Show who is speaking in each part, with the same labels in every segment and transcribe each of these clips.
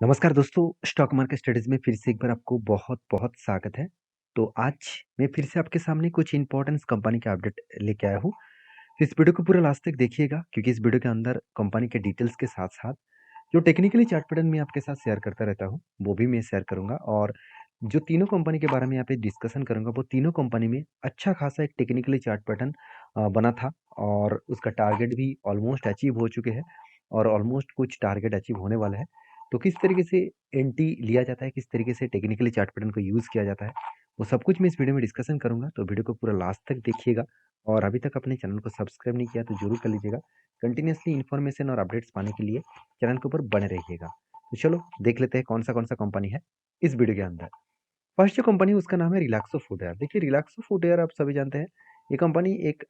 Speaker 1: नमस्कार दोस्तों, stock market studies में फिर से एक बार आपको बहुत-बहुत स्वागत है। तो आज मैं फिर से आपके सामने कुछ इम्पोर्टेंस कंपनी के अपडेट लेके आया हूँ। तो इस वीडियो को पूरा लास्ट तक देखिएगा क्योंकि इस वीडियो के अंदर कंपनी के डिटेल्स के साथ-साथ जो टेक्निकली चार्ट पैटर्न मैं आपके साथ शेयर करता रहता हूँ, वो भी मैं शेयर करूँगा और जो तीनों कंपनी के बारे में यहाँ पे डिस्कशन करूँगा, वो तीनों कंपनी में अच्छा खासा एक टेक्निकली चार्ट पैटर्न बना था और उसका टारगेट भी ऑलमोस्ट अचीव हो चुके हैं और ऑलमोस्ट कुछ टारगेट अचीव होने वाला है। तो किस तरीके से एंट्री लिया जाता है, किस तरीके से टेक्निकली चार्ट पैटर्न को यूज़ किया जाता है, वो सब कुछ मैं इस वीडियो में डिस्कशन करूँगा। तो वीडियो को पूरा लास्ट तक देखिएगा और अभी तक अपने चैनल को सब्सक्राइब नहीं किया तो ज़रूर कर लीजिएगा। कंटिन्यूअसली इन्फॉर्मेशन और अपडेट्स पाने के लिए चैनल के ऊपर बने रहिएगा। तो चलो देख लेते हैं कौन-सा कंपनी है इस वीडियो के अंदर। फर्स्ट जो कंपनी है उसका नाम है रिलैक्सो फुटवियर। देखिए रिलैक्सो फुटवियर आप सभी जानते हैं, ये कंपनी एक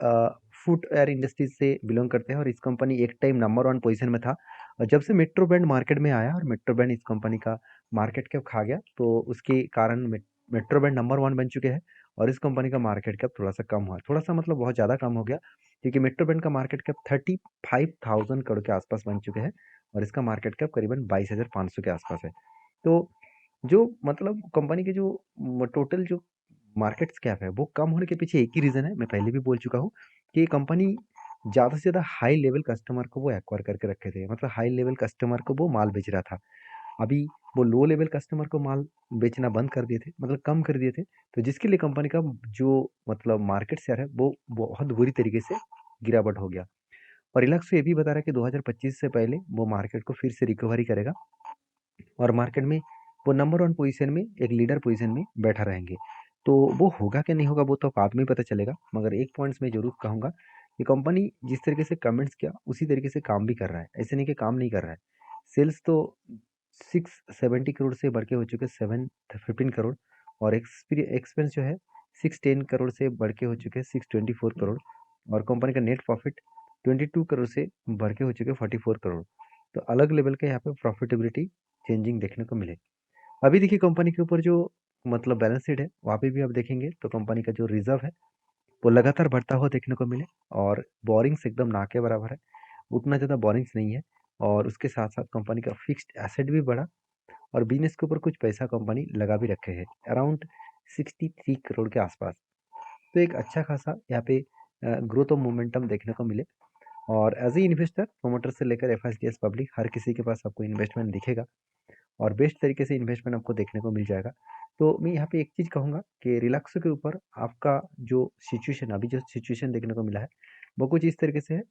Speaker 1: फुटवियर इंडस्ट्री से बिलॉन्ग करते हैं और इस कंपनी एक टाइम नंबर 1 पोज़ीशन में था। और जब से मेट्रो ब्रांड मार्केट में आया और मेट्रो ब्रांड इस कंपनी का मार्केट कैप खा गया, तो उसके कारण मेट्रो ब्रांड नंबर 1 बन चुके हैं और इस कंपनी का मार्केट कैप थोड़ा-सा कम हुआ। थोड़ा-सा मतलब बहुत ज़्यादा कम हो गया क्योंकि मेट्रो ब्रांड का मार्केट कैप 35,000 करोड़ के आसपास बन चुके हैं और इसका मार्केट कैप करीबन 22,500 के आसपास है। तो जो मतलब कंपनी के जो टोटल जो मार्केट कैप है वो कम होने के पीछे एक ही रीज़न है, मैं पहले भी बोल चुका हूँ कि ये कंपनी ज़्यादा से ज़्यादा हाई लेवल कस्टमर को वो एक्वायर करके रखे थे, मतलब हाई लेवल कस्टमर को वो माल बेच रहा था। अभी वो लो लेवल कस्टमर को माल बेचना बंद कर दिए थे, मतलब कम कर दिए थे, तो जिसके लिए कंपनी का जो मतलब मार्केट शेयर है वो बहुत बुरी तरीके से गिरावट हो गया। और रिलैक्सो ये भी बता रहा है कि 2025 से पहले वो मार्केट को फिर से रिकवरी करेगा और मार्केट में वो नंबर 1 पोज़ीशन में, एक लीडर पोज़ीशन में बैठा रहेंगे। तो वो होगा कि नहीं होगा वो तो बाद में ही पता चलेगा, मगर एक पॉइंट्स मैं ज़रूर कहूँगा कि कंपनी जिस तरीके से कमेंट्स किया, उसी तरीके से काम भी कर रहा है। ऐसे नहीं कि काम नहीं कर रहा है। सेल्स तो 670 करोड़ से बढ़ के हो चुके हैं 715 करोड़ और एक्सपेंस जो है 610 करोड़ से बढ़ के हो चुके हैं 624 करोड़ और कंपनी का नेट प्रॉफिट 22 करोड़ से बढ़ के हो चुके हैं 44 करोड़। तो अलग लेवल का यहाँ पे प्रॉफिटेबिलिटी चेंजिंग देखने को मिले। अभी देखिए कंपनी के ऊपर जो मतलब बैलेंस शीट है, वहाँ पे भी आप देखेंगे तो कंपनी का जो रिज़र्व है, वो लगातार बढ़ता हुआ देखने को मिले और बोरिंग्स एकदम ना के बराबर है। उतना ज़्यादा बोरिंग्स नहीं है और उसके साथ-साथ कंपनी का फिक्स्ड एसेट भी बढ़ा और बिज़नेस के ऊपर कुछ पैसा कंपनी लगा भी रखे हैं, अराउंड 63 करोड़ के आसपास। तो एक अच्छा खासा यहाँ पे ग्रोथ और मोमेंटम देखने को मिले और एज़ ए इन्वेस्टर, प्रोमोटर से लेकर एफआईसीएस पब्लिक हर किसी के पास आपको इन्वेस्टमेंट दिखेगा। और बेस्ट तरीके से इन्वेस्टमेंट आपको देखने को मिल जाएगा। तो मैं यहाँ पे एक चीज़ कहूँगा कि रिलैक्सो के ऊपर आपका जो सिचुएशन अभी जो सिचुएशन देखने को मिला है, वो कुछ इस तरीके से है,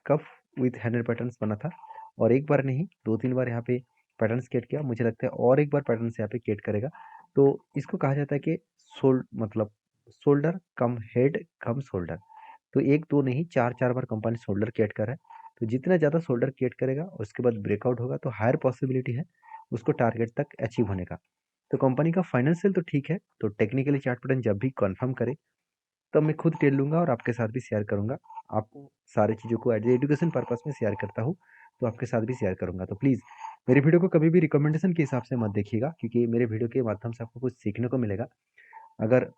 Speaker 1: कफ विथ हैंडल पैटर्न्स बना था और एक बार नहीं 2-3 बार यहाँ पे पैटर्न्स क्रिएट किया। मुझे लगता है और एक बार पैटर्न्स यहाँ पे क्रिएट करेगा। तो इसको कहा जाता है कि मतलब शोल्डर कम हेड कम शोल्डर। तो 1-2 नहीं 4-4 बार कंपनी शोल्डर क्रिएट कर रहा है। तो जितना ज़्यादा शोल्डर क्रिएट करेगा उसके बाद ब्रेकआउट होगा तो हायर पॉसिबिलिटी है उसको टारगेट तक अचीव होने का। तो कंपनी का फाइनेंशियल तो ठीक है, तो टेक्निकली चार्ट पैटर्न जब भी कंफर्म करे, तब मैं खुद टेल लूँगा और आपके साथ भी शेयर करूँगा। आपको सारी चीज़ों को एज़ ए एजुकेशन पर्पज़ में शेयर करता हूँ, तो आपके साथ भी शेयर करूँगा। तो प्लीज़ मेरे वीडियो को कभी भी रिकमेंडेशन के हिसाब से मत देखिएगा क्योंकि मेरे वीडियो के माध्यम से आपको कुछ सीखने को मिलेगा। अगर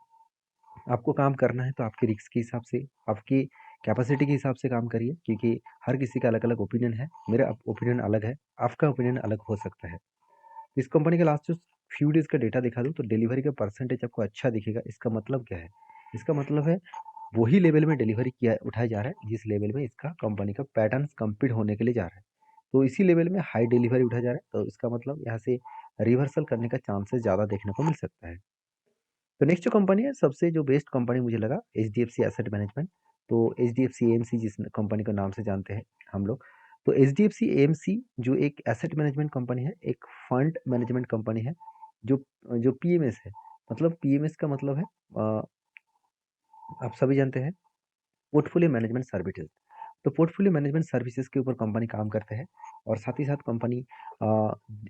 Speaker 1: आपको काम करना है तो आपके रिस्क के हिसाब से, आपकी कैपेसिटी के हिसाब से काम करिए क्योंकि हर किसी का अलग-अलग ओपिनियन है। मेरा ओपिनियन अलग है, आपका ओपिनियन अलग हो सकता है। इस कंपनी का लास्ट जो फ्यू डेज़ का डेटा दिखा दूँ तो डिलीवरी का परसेंटेज आपको अच्छा दिखेगा। इसका मतलब क्या है? इसका मतलब है वही लेवल में डिलीवरी किया उठाया जा रहा है जिस लेवल में इसका कंपनी का पैटर्न्स कंप्लीट होने के लिए जा रहा है। तो इसी लेवल में हाई डिलीवरी उठाया जा रहा है तो इसका मतलब यहाँ से रिवर्सल करने का चांसेस ज़्यादा देखने को मिल सकता है। तो नेक्स्ट जो कंपनी है सबसे जो बेस्ट कंपनी मुझे लगा एचडीएफसी एसेट मैनेजमेंट। तो एचडीएफसी एएमसी जिस कंपनी का नाम से जानते हैं हम लोग। तो एचडीएफसी एएमसी जो एक एसेट मैनेजमेंट कंपनी है, एक फंड मैनेजमेंट कंपनी है, जो जो पीएमएस है। मतलब पीएमएस का मतलब है आप सभी जानते हैं पोर्टफोलियो मैनेजमेंट सर्विसेज। तो पोर्टफोलियो मैनेजमेंट सर्विसेज के ऊपर कंपनी काम करते हैं और साथ ही साथ कंपनी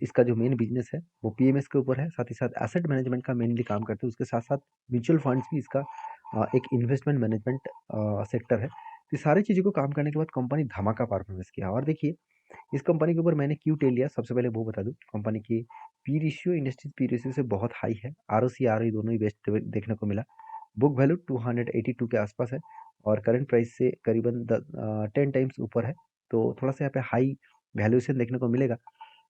Speaker 1: इसका जो मेन बिजनेस है वो पीएमएस के ऊपर है, साथ ही साथ एसेट मैनेजमेंट का मेनली काम करते हैं, उसके साथ साथ म्यूचुअल फंड्स भी इसका एक इन्वेस्टमेंट मैनेजमेंट सेक्टर है। तो ये सारी चीज़ों को काम करने के बाद कंपनी धमाका परफॉर्मेंस किया और देखिए इस कंपनी के ऊपर मैंने क्यों टेल लिया सबसे पहले वो बता दूं। कंपनी की P ratio industries P ratio से बहुत हाई है, आरओसी आरओई दोनों ही बेस्ट देखने को मिला। बुक वैल्यू 282 के आसपास है और करंट प्राइस से करीबन 10 टाइम्स ऊपर है। तो थोड़ा सा यहाँ पे हाई वैल्यूएशन देखने को मिलेगा।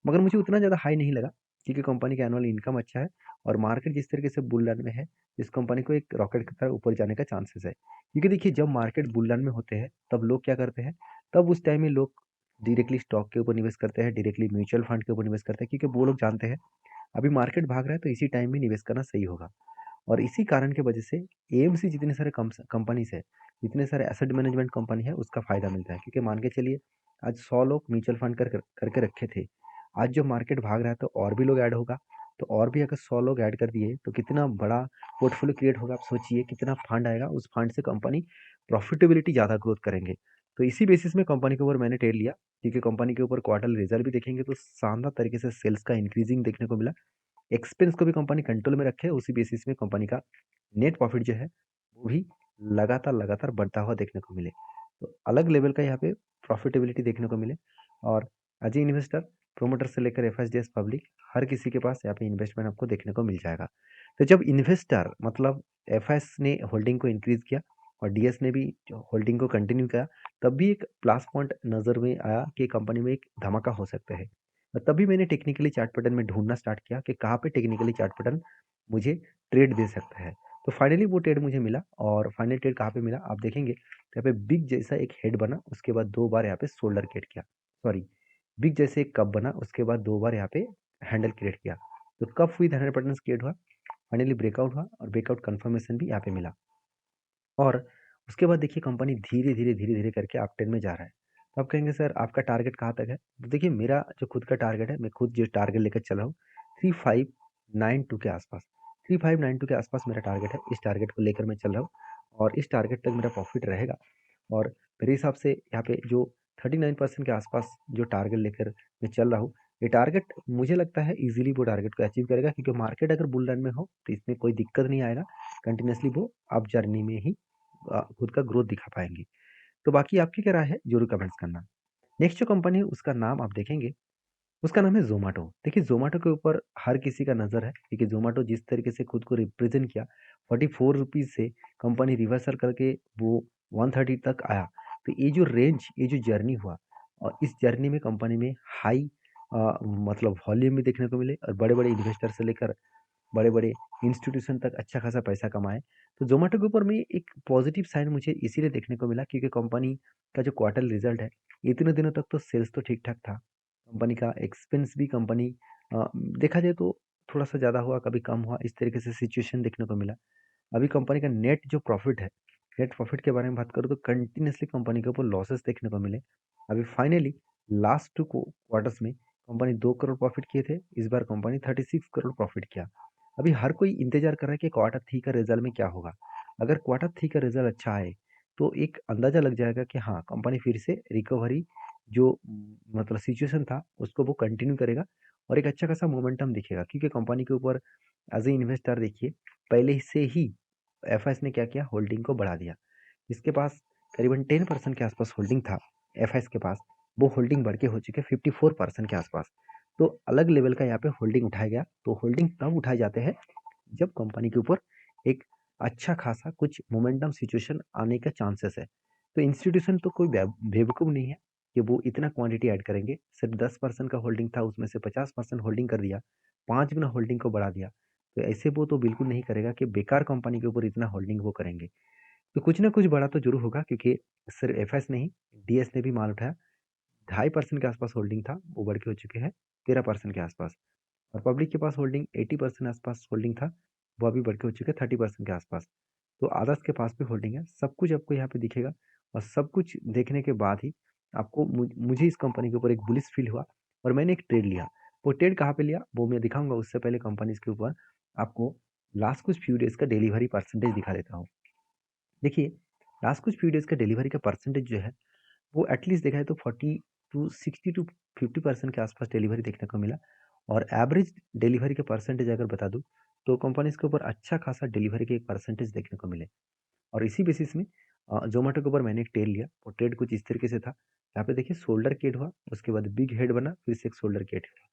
Speaker 1: मगर मुझे उतना ज़्यादा हाई नहीं लगा क्योंकि कंपनी का एनुअल इनकम अच्छा है और मार्केट जिस तरीके से बुल रन में है, इस कंपनी को एक रॉकेट की तरह ऊपर जाने का चांसेस है। क्योंकि देखिए जब मार्केट बुल रन में होते हैं तब लोग क्या करते हैं, तब उस टाइम में लोग डायरेक्टली स्टॉक के ऊपर निवेश करते हैं, डायरेक्टली म्यूचुअल फंड के ऊपर निवेश करते हैं, क्योंकि वो लोग जानते हैं अभी मार्केट भाग रहा है तो इसी टाइम में निवेश करना सही होगा। और इसी कारण की वजह से एएमसी जितने सारे कंपनीज है, जितने सारे एसेट मैनेजमेंट कंपनी है, उसका फायदा मिलता है। क्योंकि मान के चलिए आज 100 लोग म्यूचुअल फंड करके रखे थे, आज जो मार्केट भाग रहा है तो और भी लोग ऐड होगा, तो और भी अगर 100 लोग ऐड कर दिए तो कितना बड़ा पोर्टफोलियो क्रिएट होगा। आप सोचिए कितना फंड आएगा, उस फंड से कंपनी प्रॉफिटेबिलिटी ज़्यादा ग्रोथ करेंगे। तो इसी बेसिस में कंपनी के ऊपर मैंने ट्रेड लिया, क्योंकि कंपनी के ऊपर क्वार्टर रिजल्ट भी देखेंगे तो शानदार तरीके से सेल्स का इंक्रीजिंग देखने को मिला, एक्सपेंस को भी कंपनी कंट्रोल में रखे, उसी बेसिस में कंपनी का नेट प्रॉफिट जो है वो भी लगातार लगातार बढ़ता हुआ देखने को मिले। तो अलग लेवल का यहाँ पे प्रॉफिटेबिलिटी देखने को मिले। और एज ए इन्वेस्टर, प्रोमोटर से लेकर एफएसडीएस पब्लिक, हर किसी के पास यहाँ पे इन्वेस्टमेंट आपको देखने को मिल जाएगा। तो जब इन्वेस्टर मतलब एफएस ने होल्डिंग को इंक्रीज किया और डीएस ने भी होल्डिंग को कंटिन्यू किया, तब भी एक प्लस पॉइंट नजर में आया कि कंपनी में एक धमाका हो सकता है। तभी मैंने टेक्निकली चार्ट पैटर्न में ढूंढना स्टार्ट किया कि कहाँ पे टेक्निकली चार्ट पैटर्न मुझे ट्रेड दे सकता है। तो फाइनली वो ट्रेड मुझे मिला, और फाइनल ट्रेड कहाँ पे मिला आप देखेंगे, तो यहाँ पे बिग जैसा एक हेड बना, उसके बाद 2 बार यहाँ पे शोल्डर क्रिएट किया, सॉरी, बिग जैसे एक कप बना, उसके बाद 2 बार यहाँ पे हैंडल क्रिएट किया। तो कप विद 100% क्रिएट हुआ, फाइनली ब्रेकआउट हुआ और ब्रेकआउट कंफर्मेशन भी यहाँ पे मिला। और उसके बाद देखिए कंपनी धीरे धीरे धीरे धीरे करके अप ट्रेंड में जा रहा है। तो आप कहेंगे सर आपका टारगेट कहाँ तक है? तो देखिए मेरा जो खुद का टारगेट है, मैं खुद जो टारगेट लेकर चल रहा हूँ 3592 के आसपास, 3592 के आसपास मेरा टारगेट है। इस टारगेट को लेकर मैं चल रहा हूँ और इस टारगेट तक मेरा प्रॉफिट रहेगा। और मेरे हिसाब से यहाँ पे जो 39% के आसपास जो टारगेट लेकर मैं चल रहा हूँ, ये टारगेट मुझे लगता है इजीली वो टारगेट को अचीव करेगा, क्योंकि मार्केट अगर बुल रन में हो तो इसमें कोई दिक्कत नहीं आएगा, कंटिन्यूसली वो अप जर्नी में ही खुद का ग्रोथ दिखा पाएंगे। तो बाकी आपकी क्या राय है जरूर कमेंट्स करना। नेक्स्ट जो कंपनी है उसका नाम आप देखेंगे, उसका नाम है जोमेटो। देखिए जोमेटो के ऊपर हर किसी का नज़र है, क्योंकि जोमेटो जिस तरीके से खुद को रिप्रेजेंट किया, 44 रुपीज़ से कंपनी रिवर्सल करके वो 130 तक आया। तो ये जो रेंज, ये जो जर्नी हुआ, और इस जर्नी में कंपनी में हाई मतलब वॉल्यूम भी देखने को मिले और बड़े बड़े इन्वेस्टर से लेकर बड़े बड़े इंस्टीट्यूशन तक अच्छा खासा पैसा कमाए। तो जोमेटो के ऊपर में एक पॉजिटिव साइन मुझे इसीलिए देखने को मिला क्योंकि कंपनी का जो क्वार्टर रिजल्ट है, इतने दिनों तक तो सेल्स तो ठीक ठाक था, कंपनी का एक्सपेंस भी कंपनी देखा जाए तो थोड़ा सा ज़्यादा हुआ, कभी कम हुआ, इस तरीके से सिचुएशन देखने को मिला। अभी कंपनी का नेट जो प्रॉफिट है, नेट प्रॉफिट के बारे में बात करूँ तो कंटिन्यूसली कंपनी के ऊपर लॉसेस देखने को मिले। अभी फाइनली लास्ट 2 क्वार्टर्स में कंपनी 2 करोड़ प्रॉफिट किए थे, इस बार कंपनी 36 करोड़ प्रॉफिट किया। अभी हर कोई इंतजार कर रहा है कि क्वार्टर 3 का रिजल्ट में क्या होगा। अगर क्वार्टर 3 का रिजल्ट अच्छा आए तो एक अंदाजा लग जाएगा कि हाँ कंपनी फिर से रिकवरी जो मतलब सिचुएशन था उसको वो कंटिन्यू करेगा और एक अच्छा खासा मोमेंटम दिखेगा, क्योंकि कंपनी के ऊपर एज ए इन्वेस्टर देखिए पहले से ही एफएस ने क्या किया, होल्डिंग को बढ़ा दिया। इसके पास करीबन 10% के आसपास होल्डिंग था एफएस के पास, वो होल्डिंग बढ़ के हो चुके 54% के आसपास। तो अलग लेवल का यहाँ पे होल्डिंग उठाया गया। तो होल्डिंग तब उठाए जाते हैं जब कंपनी के ऊपर एक अच्छा खासा कुछ मोमेंटम सिचुएशन आने का चांसेस है। तो इंस्टीट्यूशन तो कोई बेवकूफ़ नहीं है कि वो इतना क्वांटिटी ऐड करेंगे। सिर्फ 10% का होल्डिंग था, उसमें से 50% होल्डिंग कर दिया, 5 गुना होल्डिंग को बढ़ा दिया। तो ऐसे वो तो बिल्कुल नहीं करेगा कि बेकार कंपनी के ऊपर इतना होल्डिंग वो करेंगे। तो कुछ ना कुछ बड़ा तो जरूर होगा, क्योंकि सिर्फ एफएस नहीं, डीएस ने भी माल उठाया। 2.5% के आसपास होल्डिंग था, वो बढ़ के हो चुके हैं 13% के आसपास। और पब्लिक के पास होल्डिंग 80% आसपास होल्डिंग था, वो अभी बढ़ के हो चुके हैं 30% के आसपास। तो आदर्श के पास भी होल्डिंग है। सब कुछ आपको यहाँ पे दिखेगा और सब कुछ देखने के बाद ही आपको मुझे इस कंपनी के ऊपर एक बुलिश फील हुआ और मैंने एक ट्रेड लिया। वो ट्रेड कहाँ पे लिया वो मैं दिखाऊंगा, उससे पहले कंपनीज के ऊपर आपको लास्ट कुछ फ्यू डेज का डिलीवरी परसेंटेज दिखा देता हूँ। देखिए लास्ट कुछ फ्यू डेज का डिलीवरी का परसेंटेज जो है वो एटलीस्ट देखा है तो 40 to 60 to 50% के आसपास डिलीवरी देखने को मिला। और एवरेज डिलीवरी के परसेंटेज अगर बता दूं तो कंपनीज के ऊपर अच्छा खासा डिलीवरी के एक परसेंटेज देखने को मिले। और इसी बेसिस में जोमेटो के ऊपर मैंने एक ट्रेड लिया। वो ट्रेड कुछ इस तरीके से था, यहाँ पे देखिए शोल्डर केट हुआ, उसके बाद बिग हेड बना, फिर से एक शोल्डर केट हुआ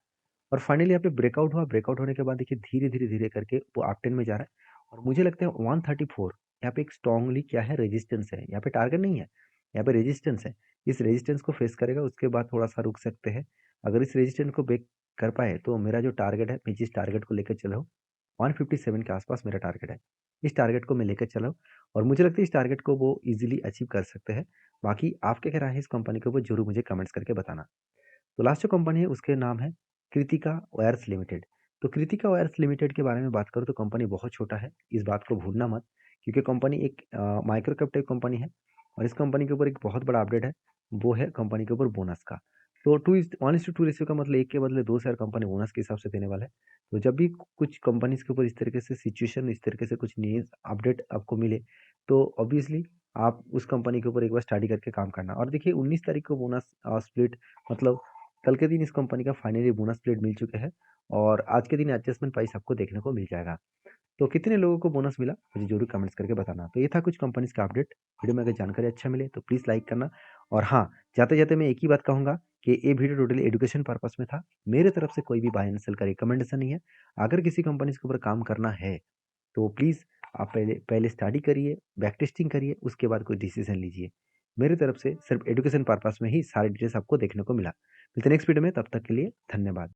Speaker 1: और फाइनली यहाँ पे ब्रेकआउट हुआ। ब्रेकआउट होने के बाद देखिए धीरे धीरे धीरे करके वो अप ट्रेंड में जा रहा है और मुझे लगता है 134 यहाँ पे एक स्ट्रांगली क्या है, रेजिस्टेंस है। यहाँ पे टारगेट नहीं है, यहाँ पे रेजिस्टेंस है। इस रेजिस्टेंस को फेस करेगा, उसके बाद थोड़ा सा रुक सकते हैं अगर इस रेजिस्टेंस को ब्रेक कर पाए तो मेरा जो टारगेट है, मैं जिस टारगेट को लेकर चला हूँ 157 के आसपास मेरा टारगेट है। इस टारगेट को मैं लेकर चला हूँ और मुझे लगता है इस टारगेट को वो ईजिली अचीव कर सकते हैं। बाकी आपके क्या राय है इस कंपनी के ऊपर, जरूर मुझे कमेंट्स करके बताना। तो लास्ट जो कंपनी है उसके नाम है कृतिका वायर्स लिमिटेड। तो कृतिका वायर्स लिमिटेड के बारे में बात करूँ तो कंपनी बहुत छोटा है, इस बात को भूलना मत, क्योंकि कंपनी एक माइक्रो कैप टाइप कंपनी है। और इस कंपनी के ऊपर एक बहुत बड़ा अपडेट है, वो है कंपनी के ऊपर बोनस का। तो 1:2 रेशियो का मतलब एक के बदले दो शेयर कंपनी बोनस के हिसाब से देने वाला है। तो जब भी कुछ कंपनीज के ऊपर इस तरीके से सिचुएशन, इस तरीके से कुछ न्यूज अपडेट आपको मिले, तो ऑब्वियसली आप उस कंपनी के ऊपर एक बार स्टडी करके काम करना। और देखिए 19 तारीख को बोनस स्प्लिट, मतलब कल के दिन इस कंपनी का फाइनली बोनस स्प्लिट मिल चुका है और आज के दिन एडजस्टमेंट प्राइस आपको देखने को मिल जाएगा। तो कितने लोगों को बोनस मिला मुझे जरूर कमेंट्स करके बताना। तो ये था कुछ कंपनीज का अपडेट। वीडियो में अगर जानकारी अच्छा मिले तो प्लीज़ लाइक करना। और हाँ, जाते जाते मैं एक ही बात कहूँगा कि ये वीडियो टोटली एजुकेशन पर्पस में था, मेरे तरफ से कोई भी बाय एंड सेल का रिकमेंडेशन नहीं है। अगर किसी कंपनीज के ऊपर काम करना है तो प्लीज़ आप पहले पहले स्टडी करिए, बैक टेस्टिंग करिए, उसके बाद कोई डिसीजन लीजिए। मेरी तरफ से सिर्फ एजुकेशन पर्पस में ही सारे डिटेल्स आपको देखने को मिला। मिलते हैं नेक्स्ट वीडियो में, तब तक के लिए धन्यवाद।